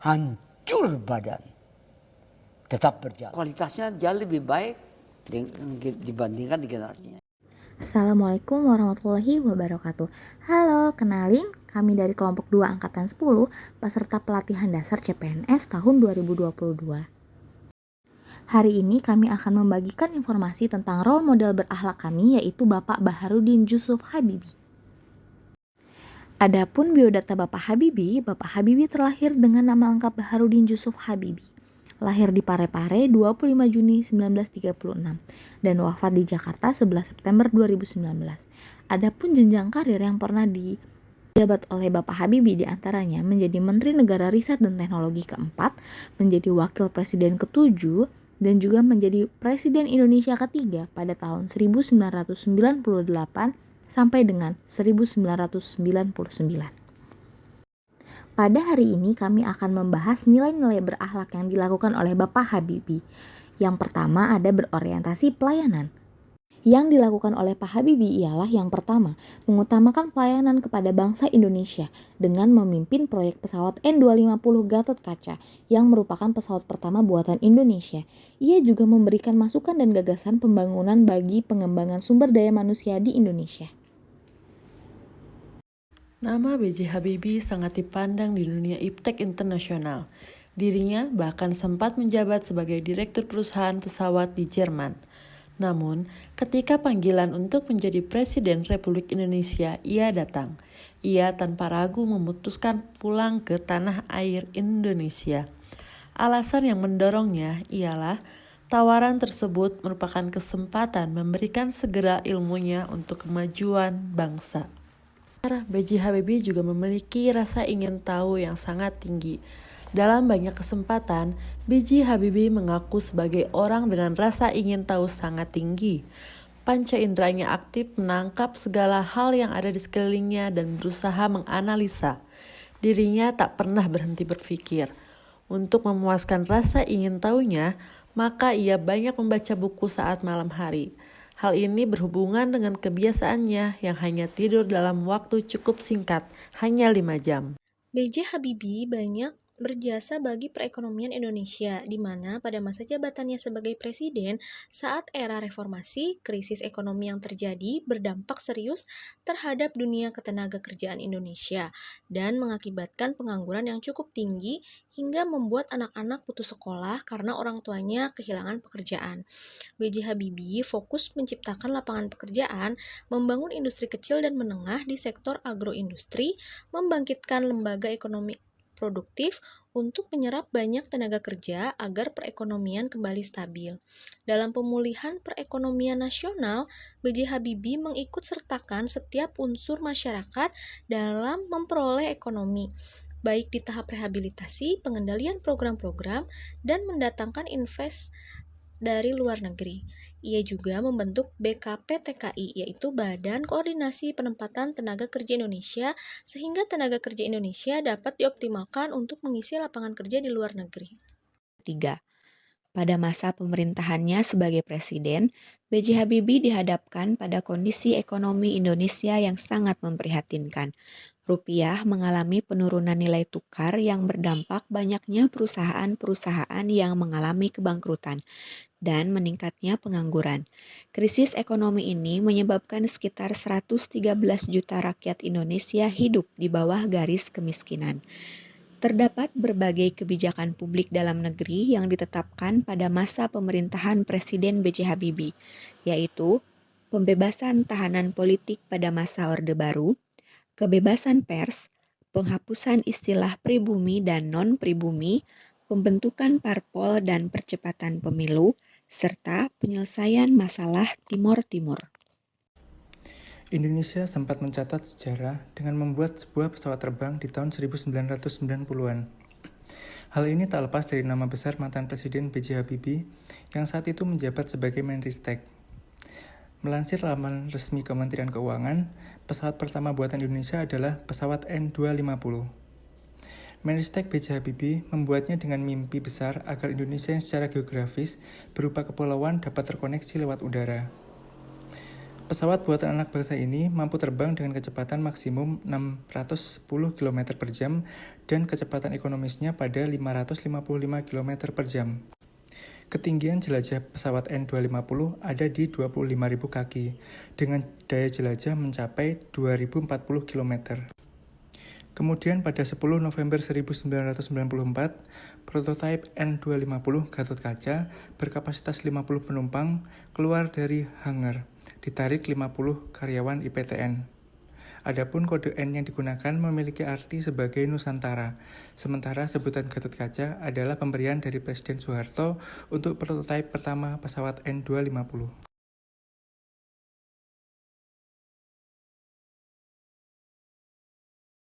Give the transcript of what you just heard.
hancur badan. Tetap berjalan. Kualitasnya jauh lebih baik dibandingkan di generasinya. Assalamualaikum warahmatullahi wabarakatuh. Halo, kenalin kami dari kelompok 2 angkatan 10 peserta pelatihan dasar CPNS tahun 2022. Hari ini kami akan membagikan informasi tentang role model berakhlak kami, yaitu Bapak Baharudin Jusuf Habibie. Adapun biodata Bapak Habibie terlahir dengan nama lengkap Baharudin Jusuf Habibie. Lahir di Parepare 25 Juni 1936 dan wafat di Jakarta 11 September 2019. Adapun jenjang karir yang pernah dijabat oleh Bapak Habibie diantaranya menjadi Menteri Negara Riset dan Teknologi keempat, menjadi Wakil Presiden ketujuh, dan juga menjadi Presiden Indonesia ketiga pada tahun 1998 sampai dengan 1999. Pada hari ini kami akan membahas nilai-nilai berakhlak yang dilakukan oleh Bapak Habibie. Yang pertama ada berorientasi pelayanan. Yang dilakukan oleh Pak Habibie ialah yang pertama, mengutamakan pelayanan kepada bangsa Indonesia dengan memimpin proyek pesawat N250 Gatot Kaca yang merupakan pesawat pertama buatan Indonesia. Ia juga memberikan masukan dan gagasan pembangunan bagi pengembangan sumber daya manusia di Indonesia. Nama B.J. Habibie sangat dipandang di dunia iptek internasional. Dirinya bahkan sempat menjabat sebagai direktur perusahaan pesawat di Jerman. Namun, ketika panggilan untuk menjadi Presiden Republik Indonesia, ia datang. Ia tanpa ragu memutuskan pulang ke tanah air Indonesia. Alasan yang mendorongnya ialah tawaran tersebut merupakan kesempatan memberikan segera ilmunya untuk kemajuan bangsa. B.J. Habibie juga memiliki rasa ingin tahu yang sangat tinggi. Dalam banyak kesempatan, B.J. Habibie mengaku sebagai orang dengan rasa ingin tahu sangat tinggi. Panca inderanya aktif menangkap segala hal yang ada di sekelilingnya dan berusaha menganalisa. Dirinya tak pernah berhenti berpikir. Untuk memuaskan rasa ingin tahunya, maka ia banyak membaca buku saat malam hari. Hal ini berhubungan dengan kebiasaannya yang hanya tidur dalam waktu cukup singkat, hanya 5 jam. B.J. Habibie banyak berjasa bagi perekonomian Indonesia, di mana pada masa jabatannya sebagai presiden saat era reformasi, krisis ekonomi yang terjadi berdampak serius terhadap dunia ketenagakerjaan Indonesia dan mengakibatkan pengangguran yang cukup tinggi hingga membuat anak-anak putus sekolah karena orang tuanya kehilangan pekerjaan. B.J. Habibie fokus menciptakan lapangan pekerjaan, membangun industri kecil dan menengah di sektor agroindustri, membangkitkan lembaga ekonomi produktif untuk menyerap banyak tenaga kerja agar perekonomian kembali stabil. Dalam pemulihan perekonomian nasional, B.J. Habibie mengikut sertakan setiap unsur masyarakat dalam memperoleh ekonomi, baik di tahap rehabilitasi, pengendalian program-program, dan mendatangkan invest dari luar negeri. Ia juga membentuk BKPTKI, yaitu Badan Koordinasi Penempatan Tenaga Kerja Indonesia, sehingga tenaga kerja Indonesia dapat dioptimalkan untuk mengisi lapangan kerja di luar negeri. 3. Pada masa pemerintahannya sebagai presiden, B.J. Habibie dihadapkan pada kondisi ekonomi Indonesia yang sangat memprihatinkan. Rupiah mengalami penurunan nilai tukar yang berdampak banyaknya perusahaan-perusahaan yang mengalami kebangkrutan dan meningkatnya pengangguran. Krisis ekonomi ini menyebabkan sekitar 113 juta rakyat Indonesia hidup di bawah garis kemiskinan. Terdapat berbagai kebijakan publik dalam negeri yang ditetapkan pada masa pemerintahan Presiden B.J. Habibie, yaitu pembebasan tahanan politik pada masa Orde Baru, kebebasan pers, penghapusan istilah pribumi dan non-pribumi, pembentukan parpol dan percepatan pemilu, serta penyelesaian masalah Timor Timur. Indonesia sempat mencatat sejarah dengan membuat sebuah pesawat terbang di tahun 1990-an. Hal ini tak lepas dari nama besar mantan Presiden B.J. Habibie yang saat itu menjabat sebagai Menristek. Melansir laman resmi Kementerian Keuangan, pesawat pertama buatan Indonesia adalah pesawat N250. Menristek B.J. Habibie membuatnya dengan mimpi besar agar Indonesia yang secara geografis berupa kepulauan dapat terkoneksi lewat udara. Pesawat buatan anak bangsa ini mampu terbang dengan kecepatan maksimum 610 km per jam dan kecepatan ekonomisnya pada 555 km per jam. Ketinggian jelajah pesawat N250 ada di 25.000 kaki, dengan daya jelajah mencapai 2.040 km. Kemudian pada 10 November 1994, prototipe N250 Gatot Kaca berkapasitas 50 penumpang keluar dari hangar, ditarik 50 karyawan IPTN. Adapun kode N yang digunakan memiliki arti sebagai Nusantara, sementara sebutan Gatot Kaca adalah pemberian dari Presiden Soeharto untuk prototipe pertama pesawat N250.